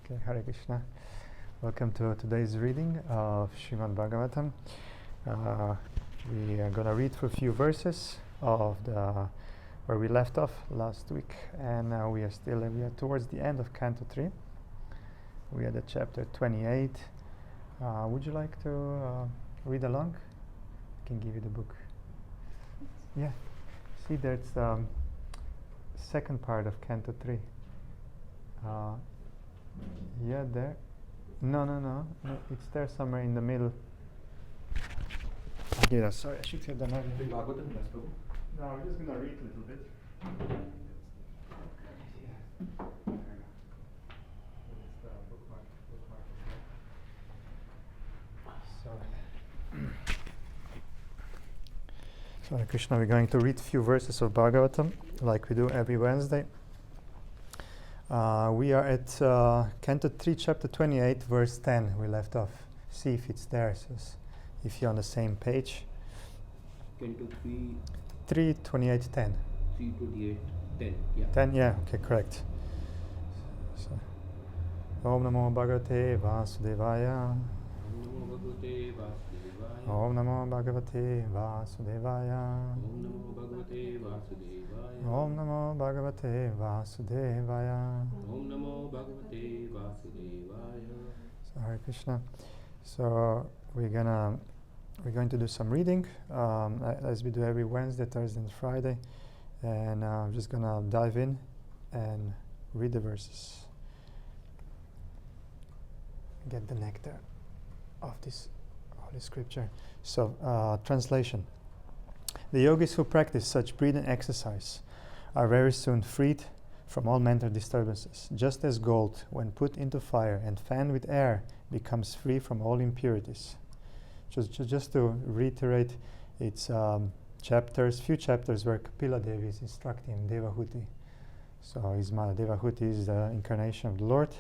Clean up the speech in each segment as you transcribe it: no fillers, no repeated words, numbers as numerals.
Okay, Hare Krishna. Welcome to today's reading of Srimad Bhagavatam. We are going to read for a few verses of where we left off last week, and now we are towards the end of Canto 3. We are at chapter 28. Would you like to read along? I can give you the book. Yeah. See, there's second part of Canto 3. Yeah, there. No, it's there somewhere in the middle. Yeah, sorry, I should have done everything. No, we're just going to read a little bit. So, Hare Krishna, we're going to read a few verses of Bhagavatam, like we do every Wednesday. We are at Canto 3, chapter 28, verse 10. We left off. See if it's there, so if you're on the same page. Canto 3, 3, 28, 10. 3, 28, 10. Yeah. 10, yeah, okay, correct. So, Om Namo Bhagavate Vasudevaya. Om Namo Bhagavate Vasudevaya. Om Namo Bhagavate Vasudevaya. Om Namo Bhagavate Vasudevaya. So, Hare Krishna. So we're going to do some reading, as we do every Wednesday, Thursday, and Friday, and I'm just gonna dive in and read the verses. Get the nectar of this holy scripture. So, translation. The yogis who practice such breathing exercise are very soon freed from all mental disturbances, just as gold, when put into fire and fanned with air, becomes free from all impurities. Just to reiterate, it's few chapters where Kapila Devi is instructing Devahuti. So his mother Devahuti is the incarnation of the Lord,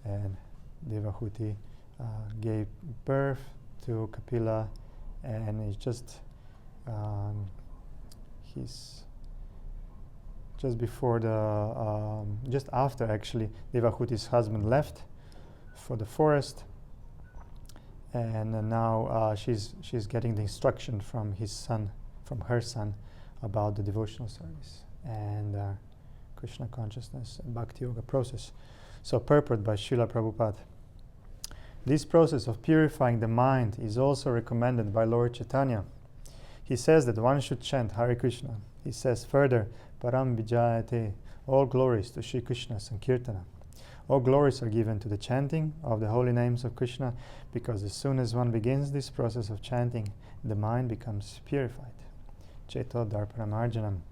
and Devahuti gave birth to Kapila, and it's just just after actually Devahuti's husband left for the forest, and now she's getting the instruction from her son about the devotional service and Krishna consciousness and Bhakti Yoga process. So purport by Srila Prabhupada. This process of purifying the mind is also recommended by Lord Chaitanya. He says that one should chant Hare Krishna. He says further, Param Vijayate, all glories to Sri Krishna Sankirtana. All glories are given to the chanting of the holy names of Krishna, because as soon as one begins this process of chanting, the mind becomes purified. Cheto Darpanamarjanam.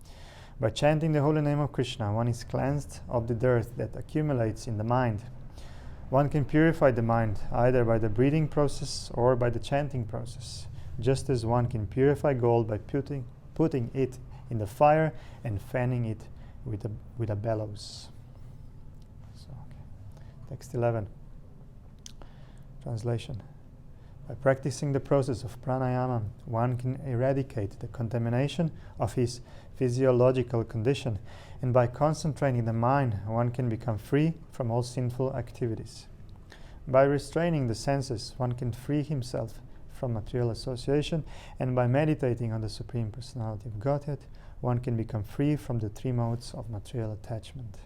By chanting the holy name of Krishna, one is cleansed of the dirt that accumulates in the mind. One can purify the mind either by the breathing process or by the chanting process, just as one can purify gold by putting it in the fire and fanning it with a bellows. So, okay. Text 11. Translation. By practicing the process of pranayama, one can eradicate the contamination of his physiological condition, and by concentrating the mind, one can become free from all sinful activities. By restraining the senses, one can free himself from material association, and by meditating on the Supreme Personality of Godhead, one can become free from the three modes of material attachment.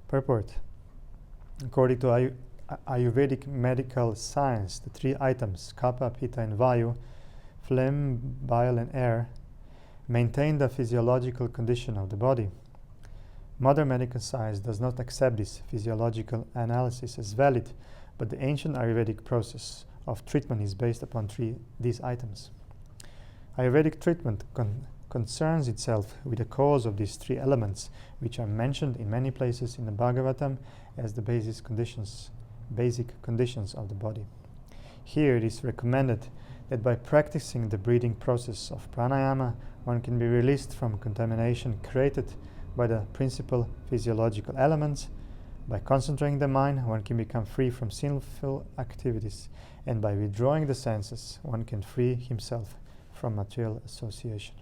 Purport. According to Ayurvedic medical science, the three items, kapha, pitta, and vayu, phlegm, bile, and air, maintain the physiological condition of the body. Modern medical science does not accept this physiological analysis as valid, but the ancient Ayurvedic process of treatment is based upon these items. Ayurvedic treatment concerns itself with the cause of these three elements, which are mentioned in many places in the Bhagavatam as the basic conditions of the body. Here it is recommended that by practicing the breathing process of pranayama, one can be released from contamination created by the principal physiological elements. By concentrating the mind, one can become free from sinful activities, and by withdrawing the senses, one can free himself from material association.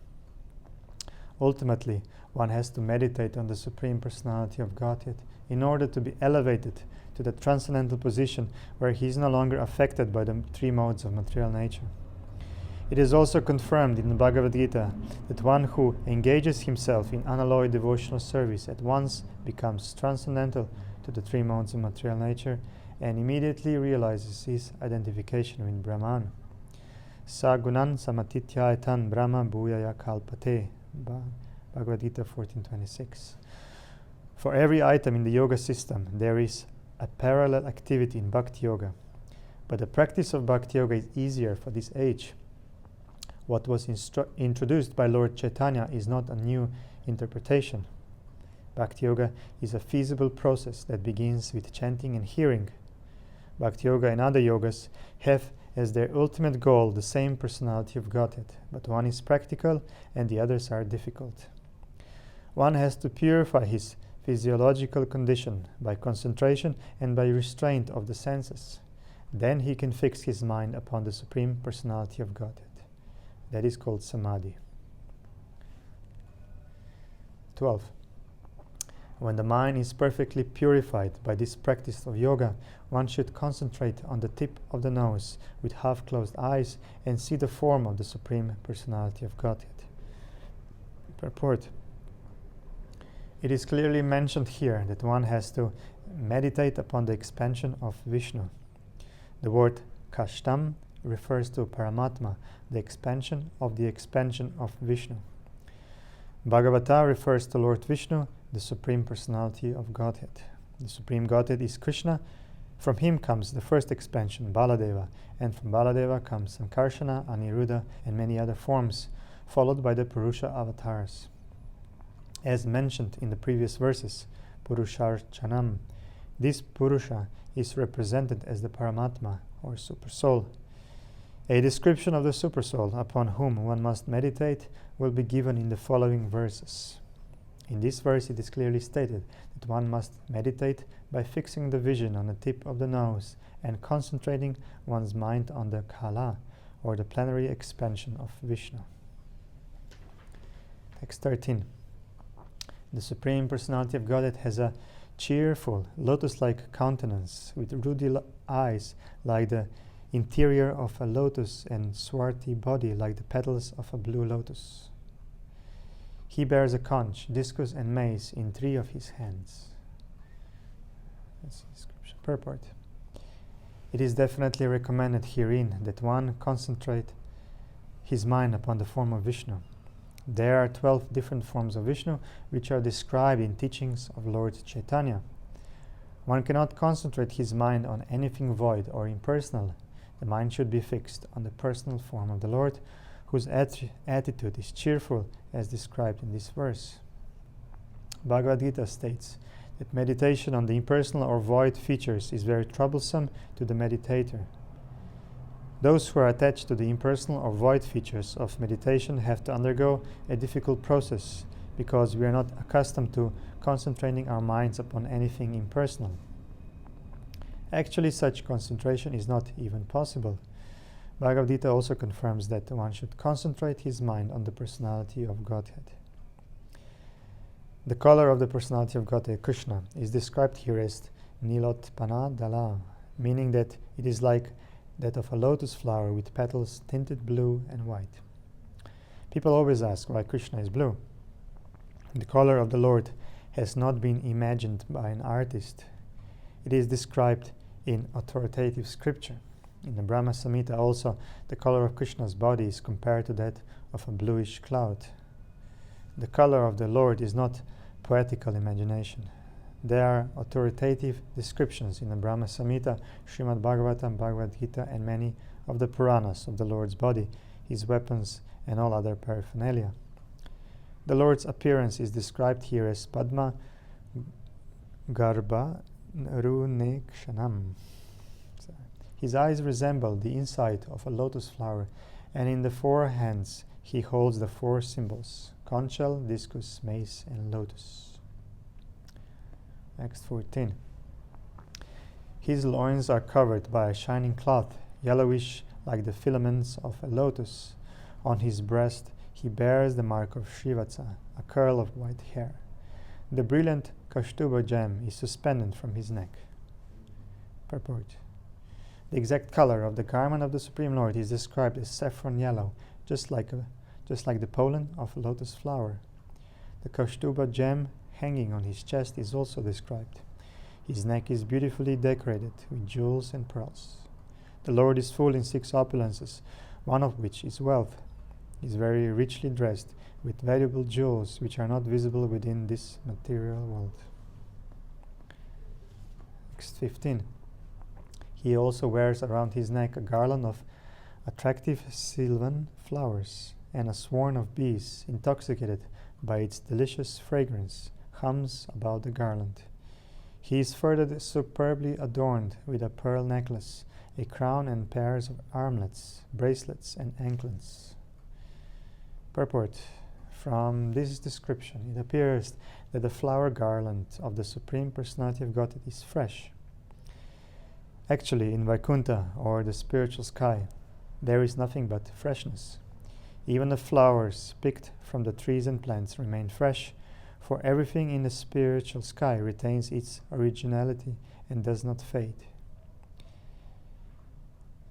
Ultimately, one has to meditate on the Supreme Personality of Godhead in order to be elevated to the transcendental position where he is no longer affected by the three modes of material nature. It is also confirmed in the Bhagavad Gita that one who engages himself in unalloyed devotional service at once becomes transcendental to the three modes of material nature and immediately realizes his identification with Brahman. Sa gunan samatityaetan brahma bhuyaya kalpate. Bhagavad Gita 14:26. For every item in the yoga system, there is a parallel activity in Bhakti Yoga. But the practice of Bhakti Yoga is easier for this age. What was introduced by Lord Chaitanya is not a new interpretation. Bhakti Yoga is a feasible process that begins with chanting and hearing. Bhakti Yoga and other yogas have as their ultimate goal the same personality of Godhead, but one is practical and the others are difficult. One has to purify his physiological condition by concentration and by restraint of the senses. Then he can fix his mind upon the Supreme Personality of Godhead. That is called Samadhi. 12. When the mind is perfectly purified by this practice of yoga, one should concentrate on the tip of the nose with half-closed eyes and see the form of the Supreme Personality of Godhead. Purport. It is clearly mentioned here that one has to meditate upon the expansion of Vishnu. The word Kashtam refers to Paramatma, the expansion of Vishnu. Bhagavata refers to Lord Vishnu, the Supreme Personality of Godhead. The Supreme Godhead is Krishna. From him comes the first expansion, Baladeva, and from Baladeva comes Sankarsana, Aniruddha, and many other forms, followed by the Purusha avatars. As mentioned in the previous verses, Purusharchanam, this Purusha is represented as the Paramatma, or Supersoul. A description of the Supersoul upon whom one must meditate will be given in the following verses. In this verse it is clearly stated that one must meditate by fixing the vision on the tip of the nose and concentrating one's mind on the Kala, or the plenary expansion of Vishnu. Text 13. The Supreme Personality of Godhead has a cheerful, lotus-like countenance with ruddy eyes like the interior of a lotus and swarthy body like the petals of a blue lotus. He bears a conch, discus, and mace in 3 of his hands. That's the description. Purport. It is definitely recommended herein that one concentrate his mind upon the form of Vishnu. There are 12 different forms of Vishnu which are described in teachings of Lord Chaitanya. One cannot concentrate his mind on anything void or impersonal. The mind should be fixed on the personal form of the Lord, whose attitude is cheerful as described in this verse. Bhagavad Gita states that meditation on the impersonal or void features is very troublesome to the meditator. Those who are attached to the impersonal or void features of meditation have to undergo a difficult process because we are not accustomed to concentrating our minds upon anything impersonal. Actually, such concentration is not even possible. Bhagavad Gita also confirms that one should concentrate his mind on the personality of Godhead. The color of the personality of Godhead, Krishna, is described here as Nilotpana Dala, meaning that it is like that of a lotus flower with petals tinted blue and white. People always ask why Krishna is blue. The color of the Lord has not been imagined by an artist. It is described in authoritative scripture. In the Brahma Samhita also, the color of Krishna's body is compared to that of a bluish cloud. The color of the Lord is not poetical imagination. There are authoritative descriptions in the Brahma Samhita, Srimad bhagavatam, Bhagavad Gita, and many of the Puranas of the Lord's body, his weapons, and all other paraphernalia. The Lord's appearance is described here as Padma Garbha Runekshanam. His eyes resemble the inside of a lotus flower, and in the 4 hands he holds the 4 symbols: conch shell, discus, mace, and lotus. Text 14. His loins are covered by a shining cloth, yellowish like the filaments of a lotus. On his breast He bears the mark of Srivatsa, a curl of white hair. The brilliant Kaustuba gem is suspended from his neck. Purport. The exact color of the garment of the Supreme Lord is described as saffron yellow, just like the pollen of a lotus flower. The Kaustuba gem hanging on his chest is also described. His neck is beautifully decorated with jewels and pearls. The Lord is full in 6 opulences, one of which is wealth. He is very richly dressed with valuable jewels which are not visible within this material world. Text 15. He also wears around his neck a garland of attractive sylvan flowers, and a swarm of bees, intoxicated by its delicious fragrance, hums about the garland. He is further superbly adorned with a pearl necklace, a crown and pairs of armlets, bracelets, and anklets. Purport. From this description, it appears that the flower garland of the Supreme Personality of Godhead is fresh. Actually, in Vaikuntha, or the spiritual sky, there is nothing but freshness. Even the flowers picked from the trees and plants remain fresh, for everything in the spiritual sky retains its originality and does not fade.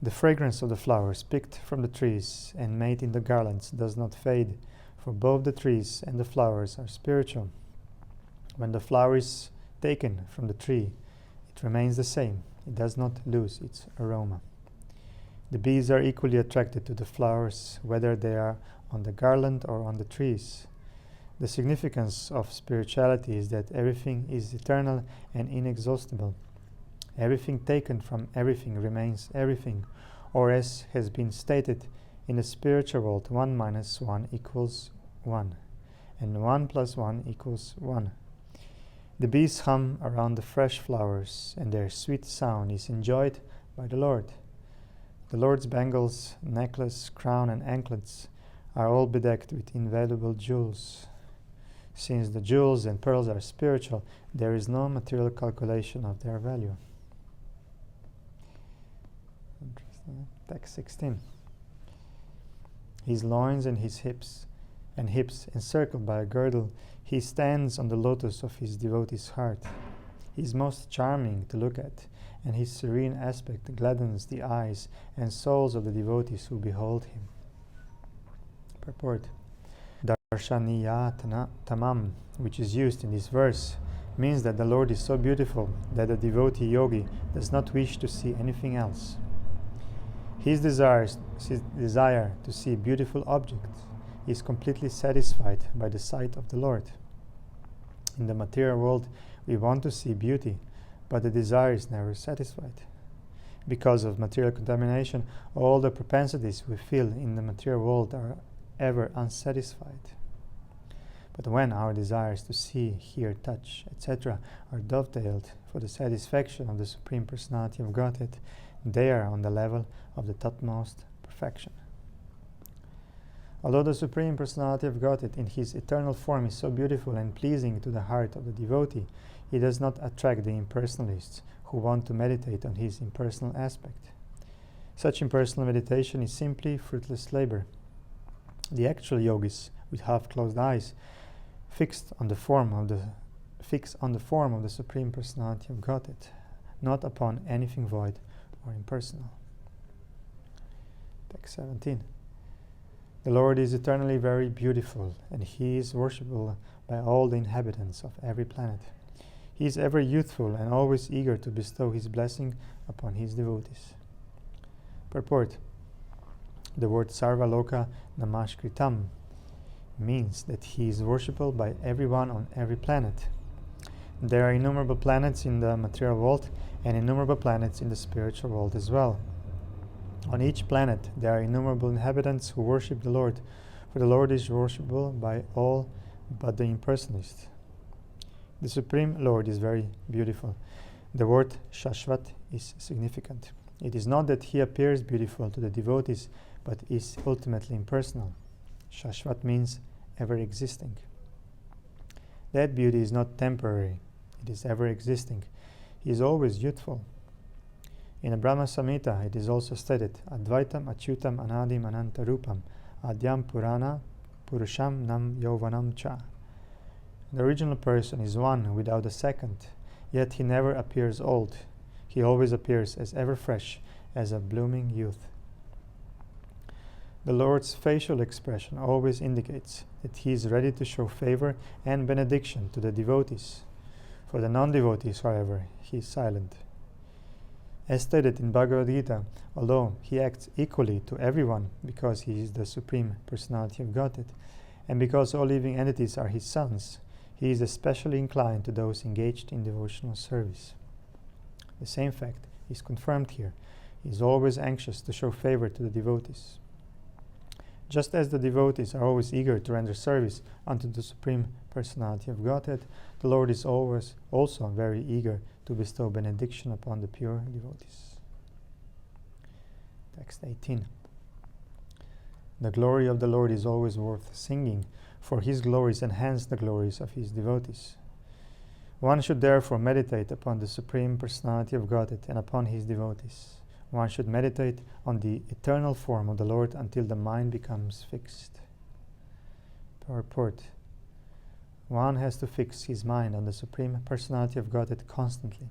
The fragrance of the flowers picked from the trees and made in the garlands does not fade, for both the trees and the flowers are spiritual. When the flower is taken from the tree, it remains the same. It does not lose its aroma. The bees are equally attracted to the flowers, whether they are on the garland or on the trees. The significance of spirituality is that everything is eternal and inexhaustible. Everything taken from everything remains everything, or as has been stated, in the spiritual world 1 minus 1 equals 1, and 1 plus 1 equals 1. The bees hum around the fresh flowers, and their sweet sound is enjoyed by the Lord. The Lord's bangles, necklace, crown, and anklets are all bedecked with invaluable jewels. Since the jewels and pearls are spiritual, there is no material calculation of their value. Text 16. His loins and his hips encircled by a girdle, he stands on the lotus of his devotee's heart. He is most charming to look at, and his serene aspect gladdens the eyes and souls of the devotees who behold him. Purport. Darshaniyatana tamam, which is used in this verse, means that the Lord is so beautiful that the devotee yogi does not wish to see anything else. His desire to see beautiful objects is completely satisfied by the sight of the Lord. In the material world, we want to see beauty, but the desire is never satisfied. Because of material contamination, all the propensities we feel in the material world are ever unsatisfied. But when our desires to see, hear, touch, etc. are dovetailed for the satisfaction of the Supreme Personality of Godhead, they are on the level of the topmost perfection. Although the Supreme Personality of Godhead in his eternal form is so beautiful and pleasing to the heart of the devotee, he does not attract the impersonalists who want to meditate on his impersonal aspect. Such impersonal meditation is simply fruitless labor. The actual yogis, with half-closed eyes, fix on the form of the Supreme Personality of Godhead, not upon anything void or impersonal. Text 17. The Lord is eternally very beautiful, and he is worshipable by all the inhabitants of every planet. He is ever youthful and always eager to bestow his blessing upon his devotees. Purport. The word Sarvaloka Namashkritam means that he is worshipable by everyone on every planet. There are innumerable planets in the material world and innumerable planets in the spiritual world as well. On each planet there are innumerable inhabitants who worship the Lord, for the Lord is worshipable by all but the impersonalists. The Supreme Lord is very beautiful. The word Shashvat is significant. It is not that he appears beautiful to the devotees, but is ultimately impersonal. Shashvat means ever existing. That beauty is not temporary, it is ever existing. He is always youthful. In the Brahma Samhita, it is also stated, Advaitam Achyutam Anadim Anantarupam Adyam Purana Purusham Nam Yovanam Cha. The original person is one without a second, yet he never appears old. He always appears as ever fresh as a blooming youth. The Lord's facial expression always indicates that he is ready to show favor and benediction to the devotees. For the non-devotees, however, he is silent. As stated in Bhagavad Gita, although he acts equally to everyone because he is the Supreme Personality of Godhead, and because all living entities are his sons, he is especially inclined to those engaged in devotional service. The same fact is confirmed here. He is always anxious to show favor to the devotees. Just as the devotees are always eager to render service unto the Supreme Personality of Godhead, the Lord is always also very eager to bestow benediction upon the pure devotees. Text 18. The glory of the Lord is always worth singing, for his glories enhance the glories of his devotees. One should therefore meditate upon the Supreme Personality of Godhead and upon his devotees. One should meditate on the eternal form of the Lord until the mind becomes fixed. Purport. One has to fix his mind on the Supreme Personality of Godhead constantly.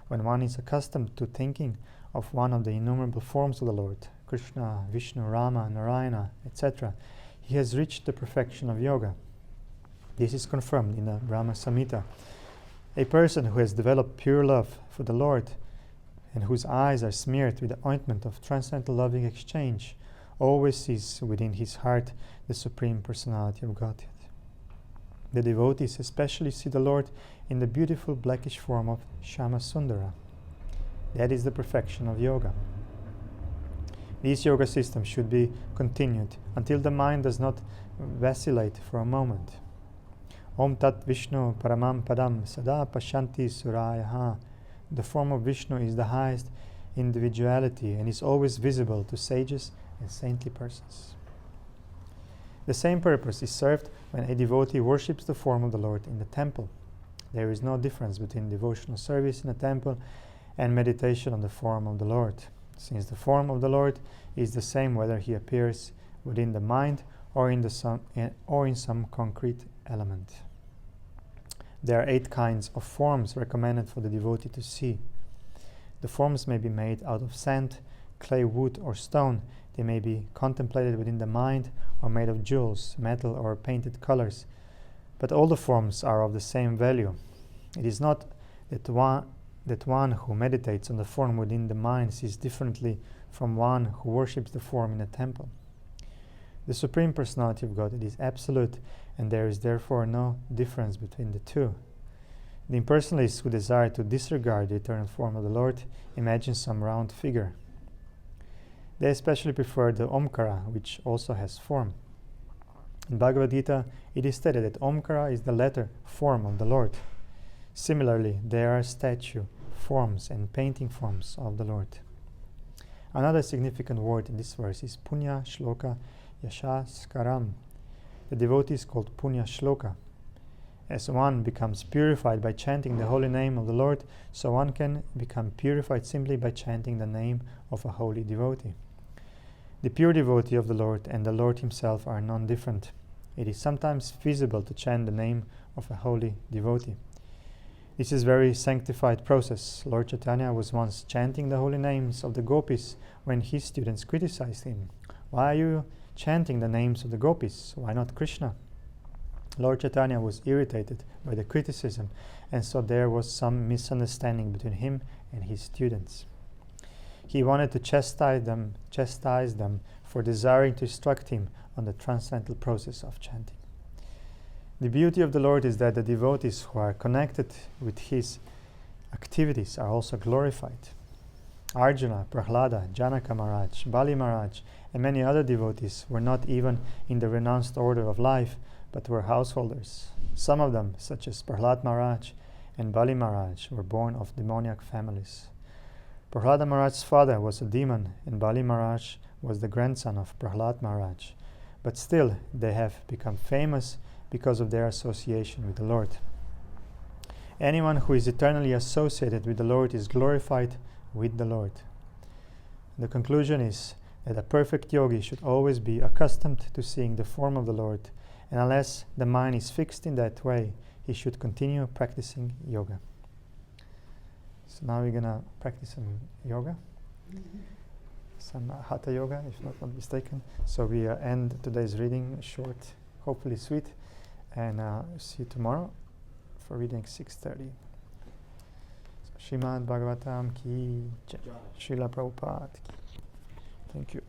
When one is accustomed to thinking of one of the innumerable forms of the Lord, Krishna, Vishnu, Rama, Narayana, etc., he has reached the perfection of yoga. This is confirmed in the Brahma Samhita. A person who has developed pure love for the Lord and whose eyes are smeared with the ointment of transcendental loving exchange always sees within his heart the Supreme Personality of Godhead. The devotees especially see the Lord in the beautiful blackish form of Shama Sundara. That is the perfection of yoga. This yoga system should be continued until the mind does not vacillate for a moment. Om Tat Vishnu Paramam Padam Sada Pashanti Surayaha. The form of Vishnu is the highest individuality and is always visible to sages and saintly persons. The same purpose is served when a devotee worships the form of the Lord in the temple. There is no difference between devotional service in a temple and meditation on the form of the Lord, since the form of the Lord is the same whether he appears within the mind or in some concrete element. There are 8 kinds of forms recommended for the devotee to see. The forms may be made out of sand, clay, wood, or stone. They may be contemplated within the mind or made of jewels, metal, or painted colors. But all the forms are of the same value. It is not that one who meditates on the form within the mind sees differently from one who worships the form in a temple. The Supreme Personality of Godhead is absolute, and there is therefore no difference between the two. The impersonalists who desire to disregard the eternal form of the Lord imagine some round figure. They especially prefer the Omkara, which also has form. In Bhagavad Gita, it is stated that Omkara is the letter form of the Lord. Similarly, there are statue forms and painting forms of the Lord. Another significant word in this verse is Punya Shloka Yashaskaram. The devotee is called Punya Shloka. As one becomes purified by chanting the holy name of the Lord, so one can become purified simply by chanting the name of a holy devotee. The pure devotee of the Lord and the Lord himself are non-different. It is sometimes feasible to chant the name of a holy devotee. This is a very sanctified process. Lord Chaitanya was once chanting the holy names of the gopis when his students criticized him. Why are you chanting the names of the gopis? Why not Krishna? Lord Chaitanya was irritated by the criticism, and so there was some misunderstanding between him and his students. He wanted to chastise them for desiring to instruct him on the transcendental process of chanting. The beauty of the Lord is that the devotees who are connected with his activities are also glorified. Arjuna, Prahlada, Janaka Maharaj, Bali Maharaj, and many other devotees were not even in the renounced order of life, but were householders. Some of them, such as Prahlad Maharaj and Bali Maharaj, were born of demoniac families. Prahlada Maharaj's father was a demon, and Bali Maharaj was the grandson of Prahlad Maharaj. But still, they have become famous because of their association with the Lord. Anyone who is eternally associated with the Lord is glorified with the Lord. The conclusion is that a perfect yogi should always be accustomed to seeing the form of the Lord, and unless the mind is fixed in that way, he should continue practicing yoga. So now we're gonna practice some yoga, some hatha yoga, if not mistaken. So we end today's reading short, hopefully sweet, and see you tomorrow for reading 6:30. So, Srimad bhagavatam ki jai. Srila Prabhupada ki. Thank you.